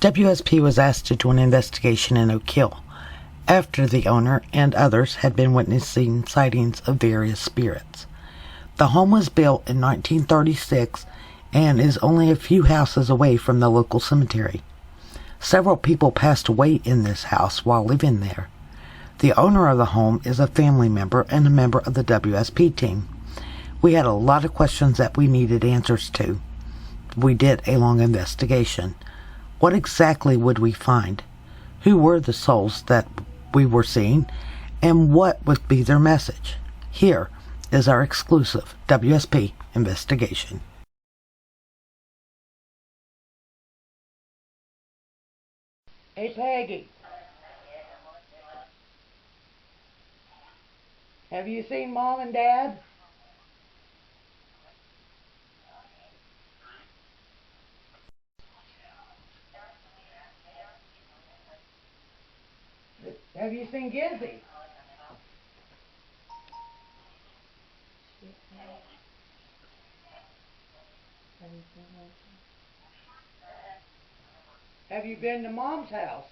WSP was asked to do an investigation in Oak Hill after the owner and others had been witnessing sightings of various spirits. The home was built in 1936 and is only a few houses away from the local cemetery. Several people passed away in this house while living there. The owner of the home is a family member and a member of the WSP team. We had a lot of questions that we needed answers to. We did a long investigation. What exactly would we find? Who were the souls that we were seeing? And what would be their message? Here is our exclusive WSP investigation. Hey, Peggy. Have you seen Mom and Dad? Have you seen Gizzy? Have you been to Mom's house?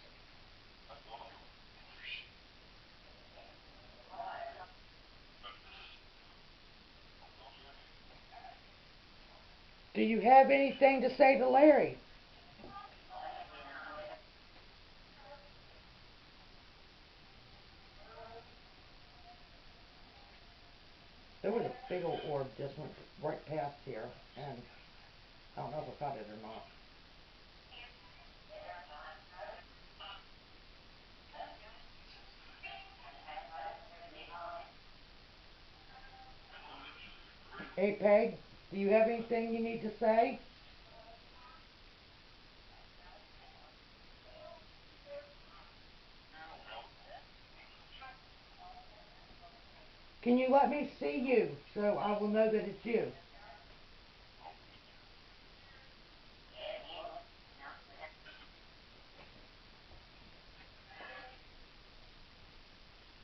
Do you have anything to say to Larry? There was a big old orb just went right past here, and I don't know if I caught it or not. Hey, Peg, do you have anything you need to say? Can you let me see you so I will know that it's you?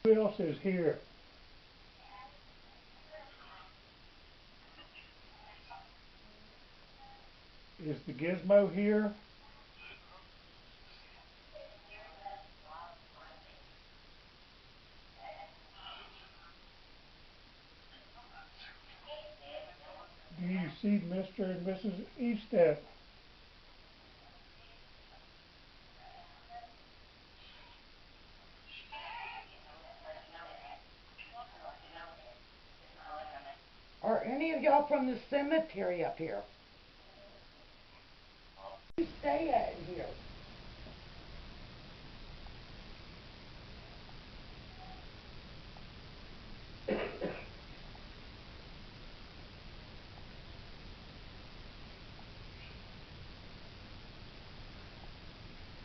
Who else is here? Is the gizmo here? Do you see Mr. and Mrs. Eastep? Are any of y'all from the cemetery up here? You stay at in here.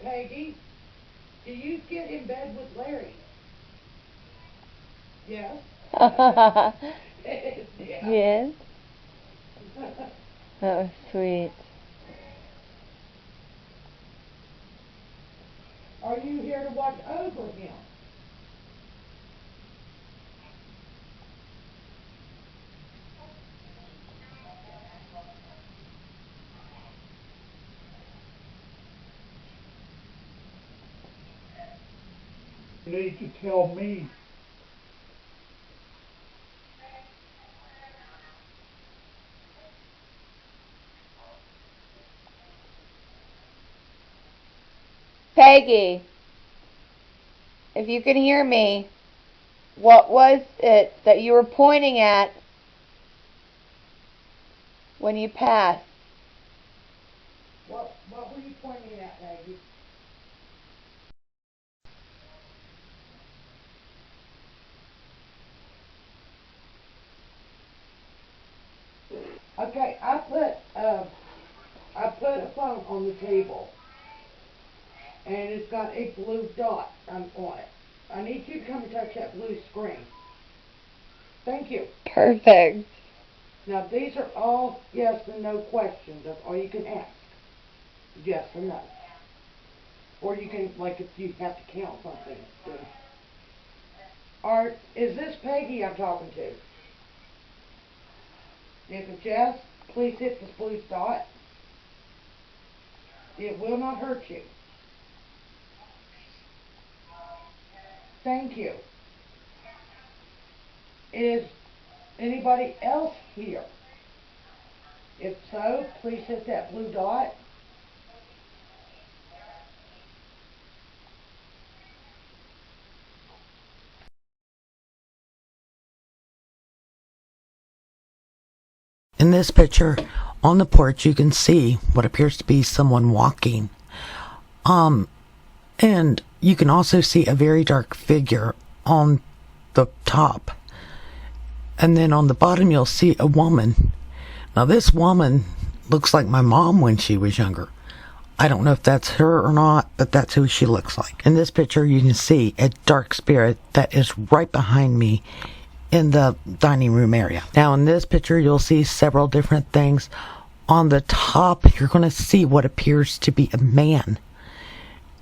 Peggy, do you get in bed with Larry? Yes. Yeah. Yes. That was sweet. Are you here to watch over him? You need to tell me. Peggy, if you can hear me, what was it that you were pointing at when you passed? What were you pointing at, Maggie? Okay, I put a phone on the table, and it's got a blue dot on it. I need you to come and touch that blue screen. Thank you. Perfect. Now these are all yes and no questions. That's all you can ask. Yes or no. Or you can, like, if you have to count something. Is this Peggy I'm talking to? If it's yes, please hit this blue dot. It will not hurt you. Thank you. Is anybody else here? If so, please hit that blue dot. In this picture, on the porch, you can see what appears to be someone walking. And you can also see a very dark figure on the top. And then on the bottom, you'll see a woman. Now, this woman looks like my mom when she was younger. I don't know if that's her or not, but that's who she looks like. In this picture, you can see a dark spirit that is right behind me in the dining room area. Now, in this picture, you'll see several different things. On the top, you're going to see what appears to be a man.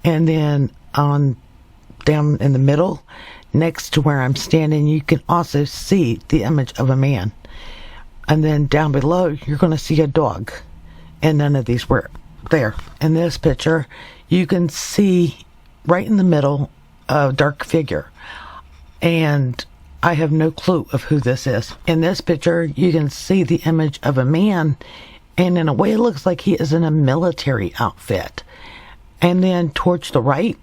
And then down in the middle, next to where I'm standing, you can also see the image of a man. And then down below, you're going to see a dog. And none of these were there. In this picture, you can see right in the middle a dark figure. And I have no clue of who this is. In this picture, you can see the image of a man. And in a way, it looks like he is in a military outfit. And then towards the right,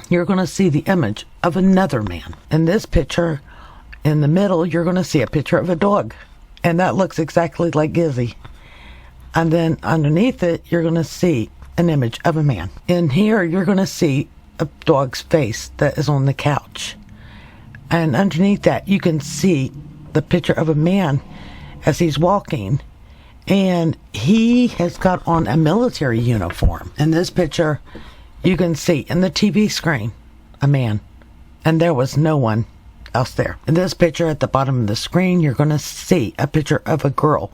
you're going to see the image of another man. In this picture, in the middle, you're going to see a picture of a dog. And that looks exactly like Gizzy. And then underneath it, you're going to see an image of a man. In here, you're going to see a dog's face that is on the couch. And underneath that, you can see the picture of a man as he's walking. And he has got on a military uniform. In this picture, you can see in the TV screen a man. And there was no one else there. In this picture at the bottom of the screen, you're going to see a picture of a girl.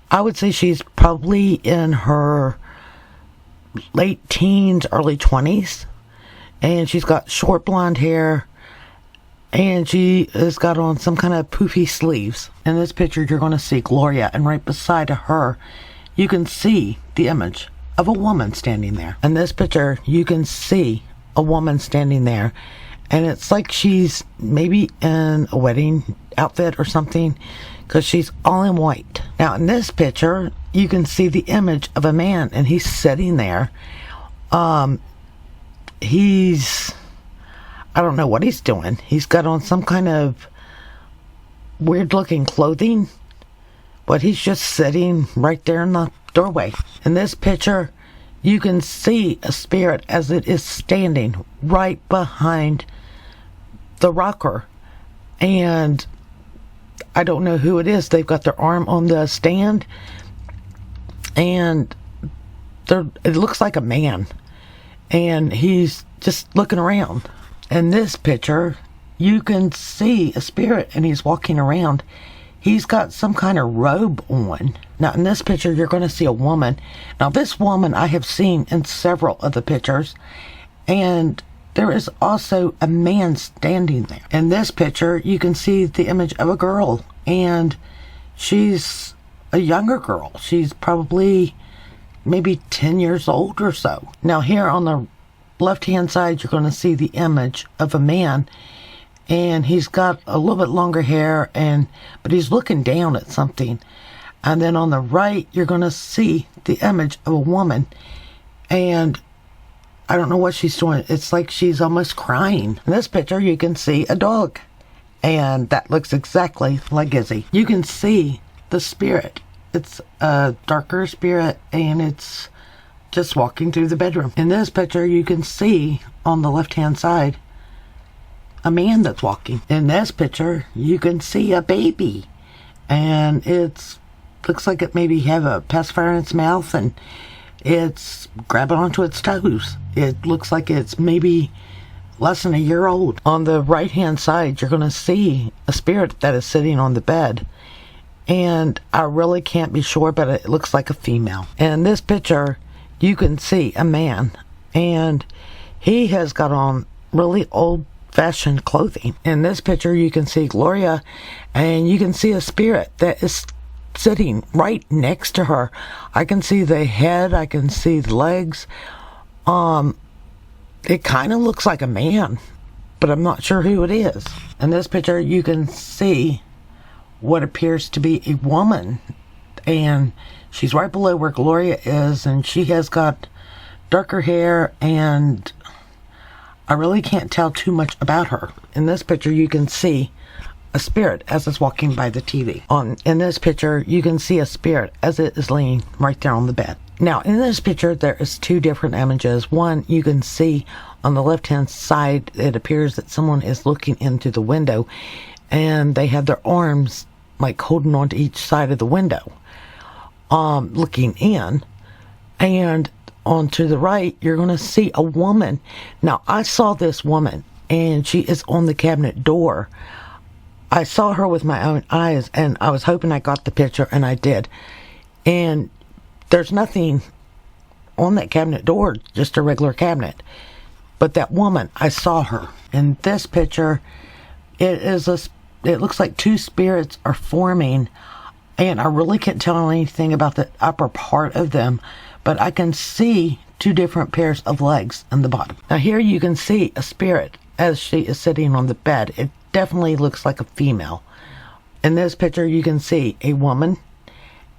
I would say she's probably in her late teens, early 20s. And she's got short blonde hair. And she has got on some kind of poofy sleeves. In this picture, you're going to see Gloria. And right beside her, you can see the image of a woman standing there. In this picture, you can see a woman standing there. And it's like she's maybe in a wedding outfit or something, because she's all in white. Now, in this picture, you can see the image of a man, and he's sitting there. I don't know what he's doing. He's got on some kind of weird-looking clothing, but he's just sitting right there in the doorway. In this picture, you can see a spirit as it is standing right behind the rocker. And I don't know who it is. They've got their arm on the stand, and it looks like a man. And he's just looking around. In this picture, you can see a spirit, and he's walking around. He's got some kind of robe on. Now, in this picture, you're going to see a woman. Now, this woman I have seen in several of the pictures, and there is also a man standing there. In this picture, you can see the image of a girl, and she's a younger girl. She's probably maybe 10 years old or so. Now, here on the left-hand side, you're going to see the image of a man, and he's got a little bit longer hair, but he's looking down at something. And then on the right, you're going to see the image of a woman, and I don't know what she's doing. It's like she's almost crying. In this picture, you can see a dog, and that looks exactly like Gizzy. You can see the spirit. It's a darker spirit, and it's just walking through the bedroom. In this picture, you can see on the left-hand side a man that's walking. In this picture, you can see a baby, and it looks like it maybe have a pacifier in its mouth, and it's grabbing onto its toes. It looks like it's maybe less than a year old. On the right-hand side, you're going to see a spirit that is sitting on the bed, and I really can't be sure, but it looks like a female. In this picture, you can see a man, and he has got on really old-fashioned clothing. In this picture, you can see Gloria, and you can see a spirit that is sitting right next to her. I can see the head, I can see the legs. It kind of looks like a man, but I'm not sure who it is. In this picture, you can see what appears to be a woman, and she's right below where Gloria is, and she has got darker hair, and I really can't tell too much about her. In this picture, you can see a spirit as it's walking by the TV. In this picture, you can see a spirit as it is laying right there on the bed. Now, in this picture, there is two different images. One, you can see on the left-hand side, it appears that someone is looking into the window, and they have their arms like holding on to each side of the window, looking in. And on to the right, you're going to see a woman. Now, I saw this woman, and she is on the cabinet door. I saw her with my own eyes, and I was hoping I got the picture, and I did. And there's nothing on that cabinet door, just a regular cabinet. But that woman, I saw her. In this picture, it looks like two spirits are forming, and I really can't tell anything about the upper part of them, but I can see two different pairs of legs in the bottom. Now here you can see a spirit as she is sitting on the bed. It definitely looks like a female. In this picture, you can see a woman,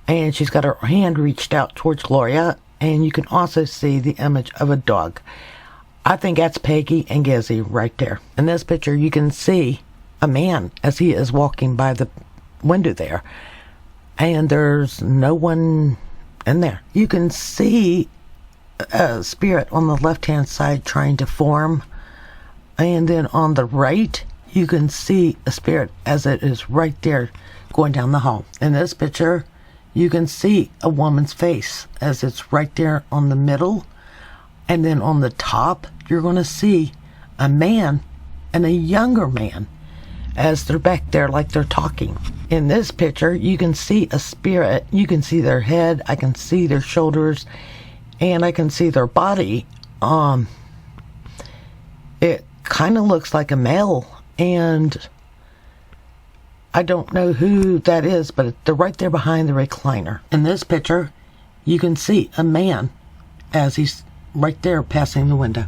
and she's got her hand reached out towards Gloria, and you can also see the image of a dog. I think that's Peggy and Gizzy right there. In this picture, you can see a man as he is walking by the window there, and there's no one in there. You can see a spirit on the left-hand side trying to form, and then on the right, you can see a spirit as it is right there going down the hall. In this picture, you can see a woman's face as it's right there on the middle, and then on the top, you're going to see a man and a younger man as they're back there like they're talking. In this picture, you can see a spirit. You can see their head, I can see their shoulders, and I can see their body. It kind of looks like a male, and I don't know who that is, but they're right there behind the recliner. In this picture, you can see a man as he's right there passing the window.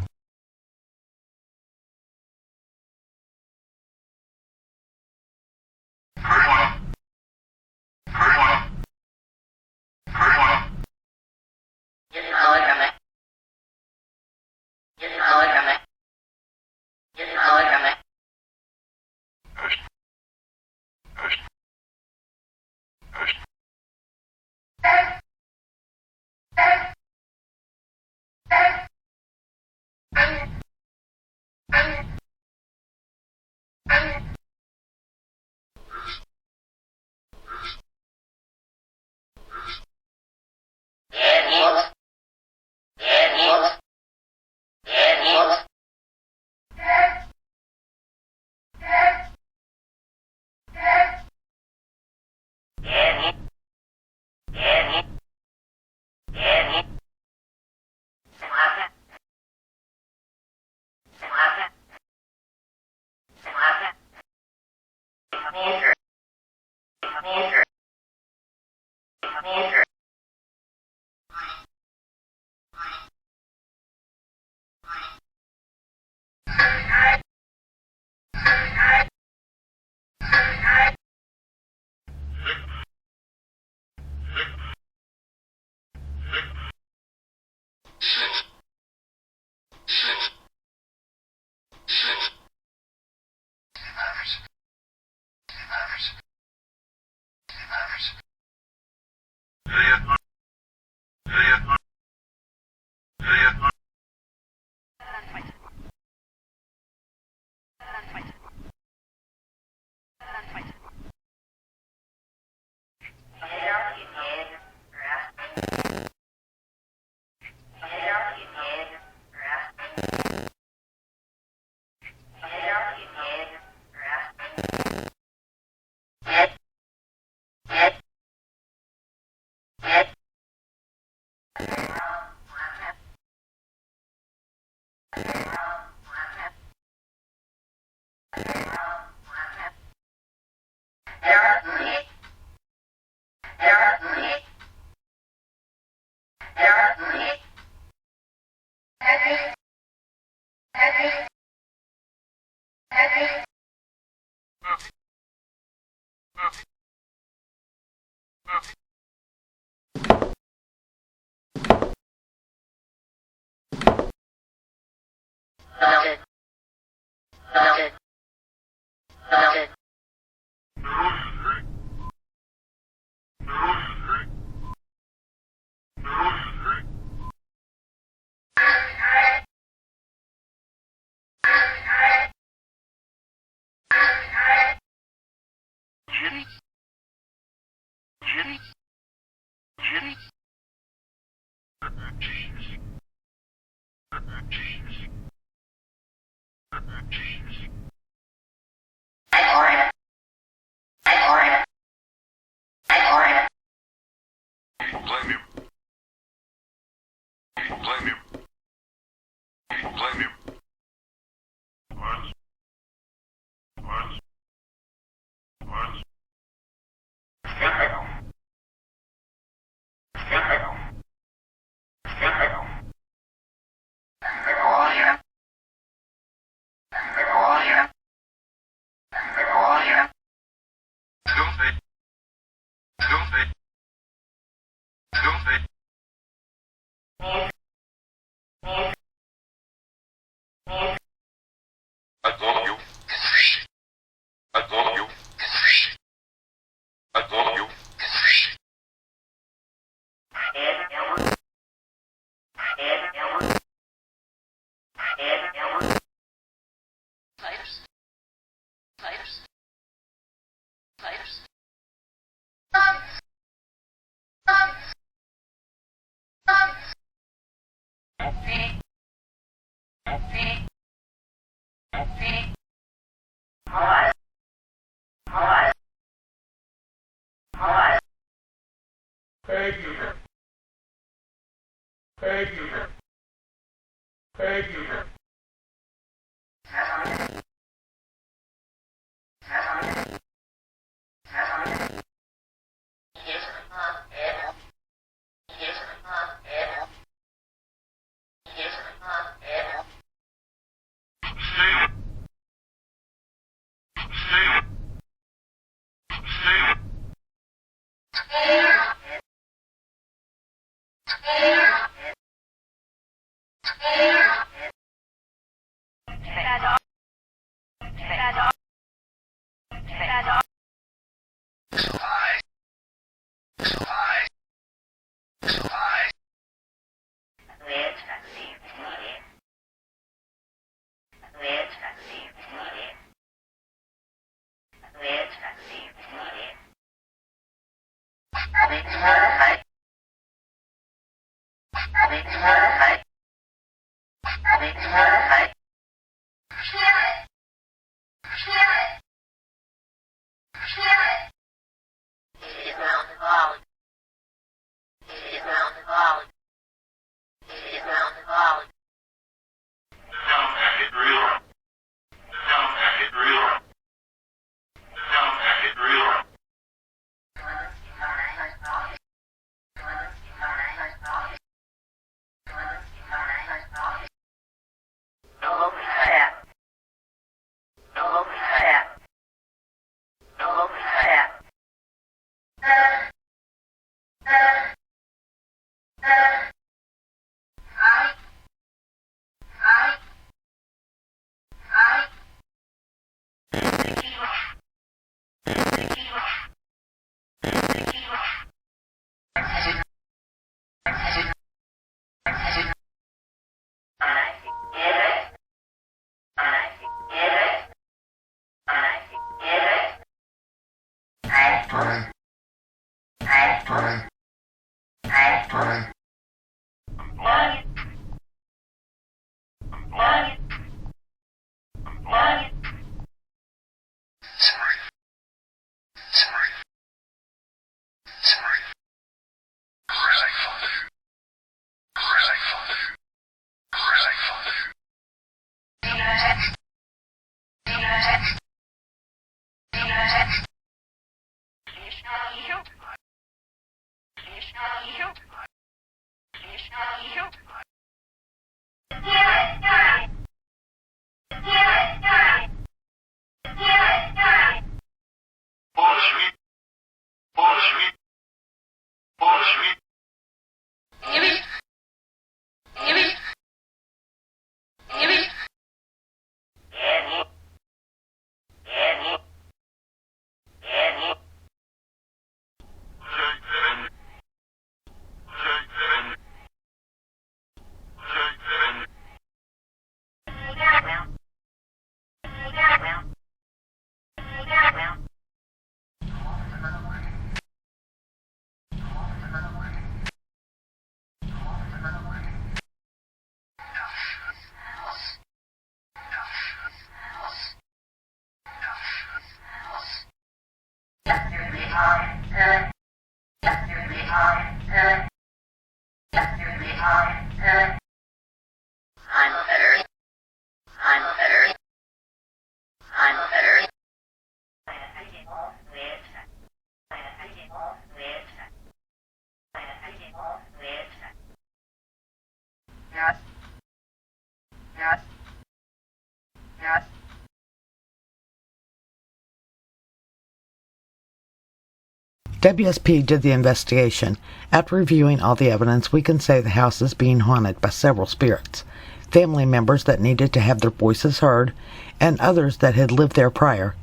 WSP did the investigation. After reviewing all the evidence, we can say the house is being haunted by several spirits. Family members that needed to have their voices heard, and others that had lived there prior.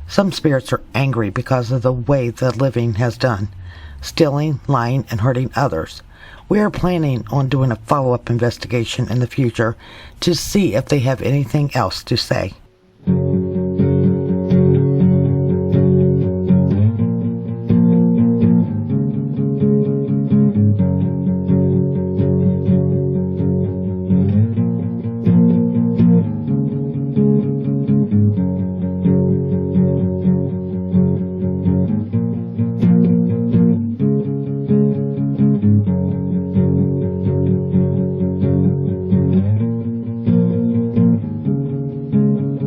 Some spirits are angry because of the way the living has done, stealing, lying, and hurting others. We are planning on doing a follow-up investigation in the future to see if they have anything else to say.